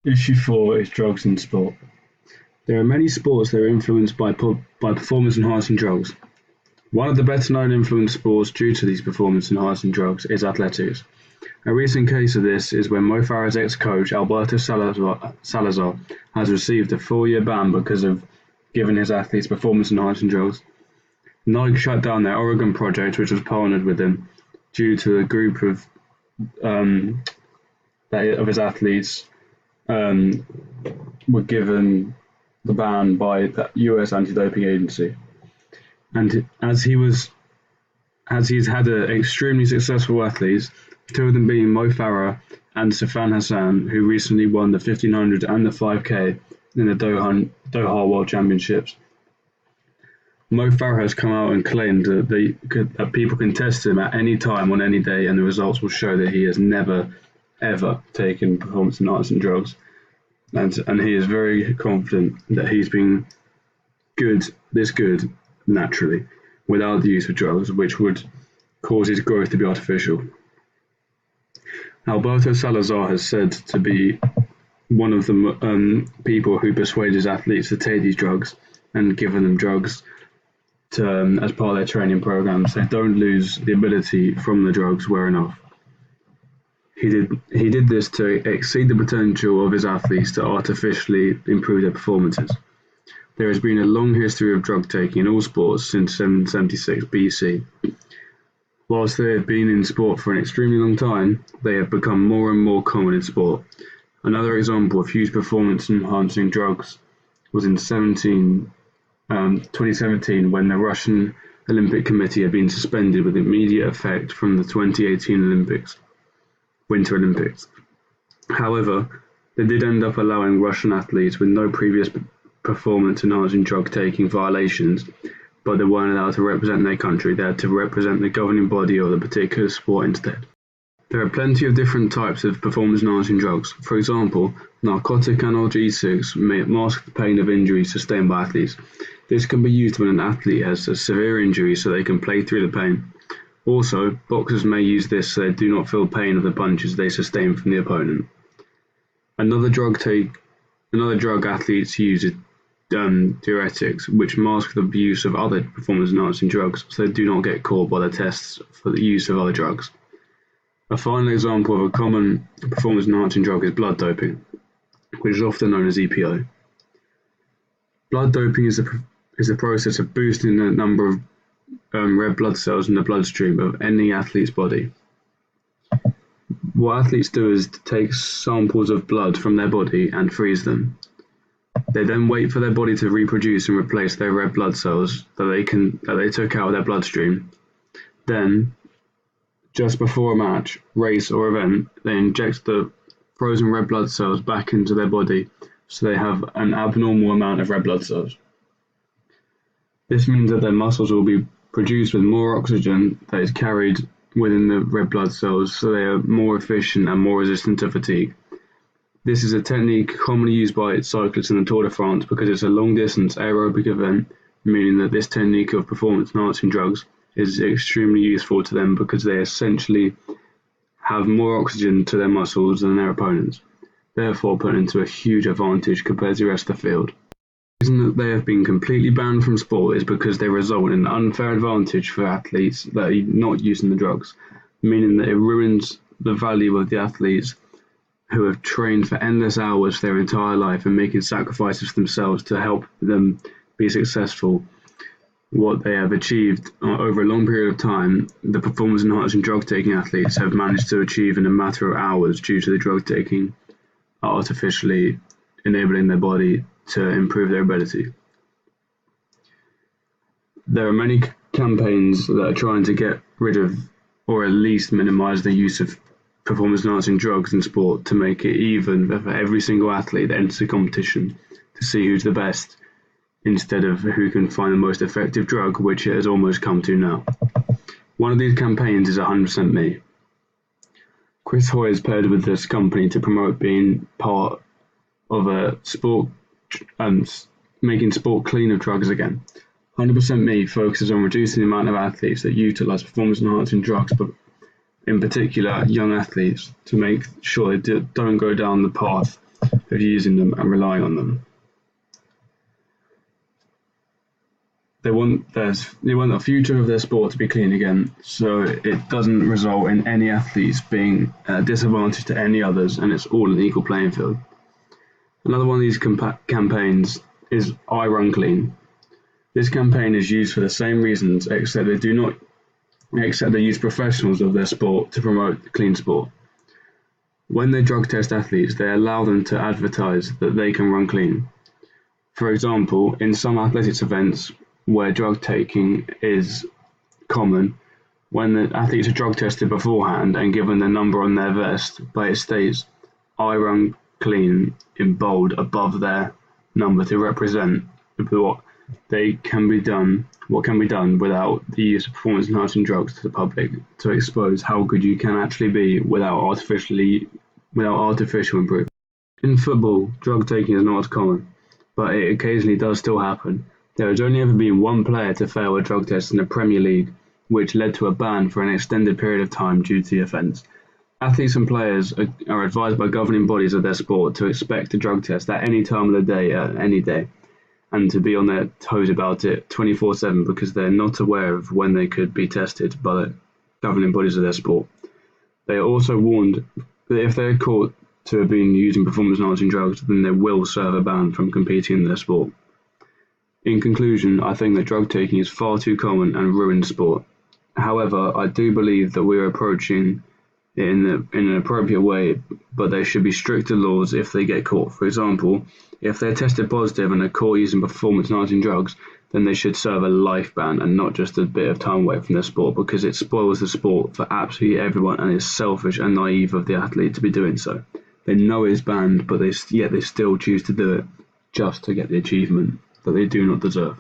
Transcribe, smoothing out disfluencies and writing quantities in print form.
Issue 4 is drugs in sport. There are many sports that are influenced by performance-enhancing drugs. One of the better-known influence sports due to these performance-enhancing drugs is athletics. A recent case of this is when Mo Farah's ex-coach Alberto Salazar has received a 4-year ban because of giving his athletes performance-enhancing drugs. Nike shut down their Oregon project, which was partnered with him, due to a group of his athletes were given the ban by the US anti-doping agency. And as he's had extremely successful athletes, two of them being Mo Farah and Sifan Hassan, who recently won the 1500 and the 5K in the Doha World Championships. Mo Farah has come out and claimed that people can test him at any time on any day, and the results will show that he has never, ever taken performance-enhancing drugs. And he is very confident that he's been this good naturally, without the use of drugs, which would cause his growth to be artificial. Alberto Salazar has said to be one of the people who persuade his athletes to take these drugs and given them drugs as part of their training programs. They don't lose the ability from the drugs wearing off. He did this to exceed the potential of his athletes to artificially improve their performances. There has been a long history of drug taking in all sports since 776 BC. Whilst they have been in sport for an extremely long time, they have become more and more common in sport. Another example of huge performance-enhancing drugs was in 2017 when the Russian Olympic Committee had been suspended with immediate effect from the 2018 Winter Olympics. However, they did end up allowing Russian athletes with no previous performance-enhancing drug-taking violations, but they weren't allowed to represent their country. They had to represent the governing body of the particular sport instead. There are plenty of different types of performance-enhancing drugs. For example, narcotic analgesics may mask the pain of injuries sustained by athletes. This can be used when an athlete has a severe injury so they can play through the pain. Also, boxers may use this so they do not feel pain of the punches they sustain from the opponent. Another drug athletes use is diuretics, which mask the use of other performance-enhancing drugs so they do not get caught by the tests for the use of other drugs. A final example of a common performance-enhancing drug is blood doping, which is often known as EPO. Blood doping is the process of boosting the number of red blood cells in the bloodstream of any athlete's body. What athletes do is to take samples of blood from their body and freeze them. They then wait for their body to reproduce and replace their red blood cells that they took out of their bloodstream. Then, just before a match, race, or event, they inject the frozen red blood cells back into their body so they have an abnormal amount of red blood cells. This means that their muscles will be produced with more oxygen that is carried within the red blood cells, so they are more efficient and more resistant to fatigue. This is a technique commonly used by cyclists in the Tour de France because it's a long-distance aerobic event, meaning that this technique of performance-enhancing drugs is extremely useful to them because they essentially have more oxygen to their muscles than their opponents, therefore putting into a huge advantage compared to the rest of the field. The reason that they have been completely banned from sport is because they result in an unfair advantage for athletes that are not using the drugs, meaning that it ruins the value of the athletes who have trained for endless hours their entire life and making sacrifices for themselves to help them be successful. What they have achieved over a long period of time, the performance-enhancing drug-taking athletes have managed to achieve in a matter of hours due to the drug-taking artificially enabling their body to improve their ability. There are many campaigns that are trying to get rid of or at least minimize the use of performance-enhancing drugs in sport to make it even for every single athlete that enters the competition to see who's the best instead of who can find the most effective drug, which it has almost come to now. One of these campaigns is 100% Me. Chris Hoy has paired with this company to promote being part of a sport making sport clean of drugs again. 100% Me focuses on reducing the amount of athletes that utilize performance-enhancing drugs, but in particular young athletes, to make sure they don't go down the path of using them and relying on them. They want the future of their sport to be clean again, so it doesn't result in any athletes being disadvantaged to any others, and it's all an equal playing field. Another one of these campaigns is I Run Clean. This campaign is used for the same reasons, except they use professionals of their sport to promote clean sport. When they drug test athletes, they allow them to advertise that they can run clean. For example, in some athletics events where drug taking is common, when the athletes are drug tested beforehand and given the number on their vest, but it states I Run Clean in bold above their number to represent what can be done without the use of performance enhancing drugs to the public, to expose how good you can actually be without artificial improvement. In football, drug taking is not as common, but it occasionally does still happen. There has only ever been one player to fail a drug test in the Premier League, which led to a ban for an extended period of time due to the offence. Athletes and players are advised by governing bodies of their sport to expect a drug test at any time of the day, any day, and to be on their toes about it 24/7 because they're not aware of when they could be tested by the governing bodies of their sport. They are also warned that if they are caught to have been using performance-enhancing drugs, then they will serve a ban from competing in their sport. In conclusion, I think that drug taking is far too common and ruins sport. However, I do believe that we are approaching it in an appropriate way, but there should be stricter laws if they get caught. For example, if they're tested positive and are caught using performance-enhancing drugs, then they should serve a life ban and not just a bit of time away from their sport, because it spoils the sport for absolutely everyone and is selfish and naive of the athlete to be doing so. They know it's banned, but yet they still choose to do it just to get the achievement that they do not deserve.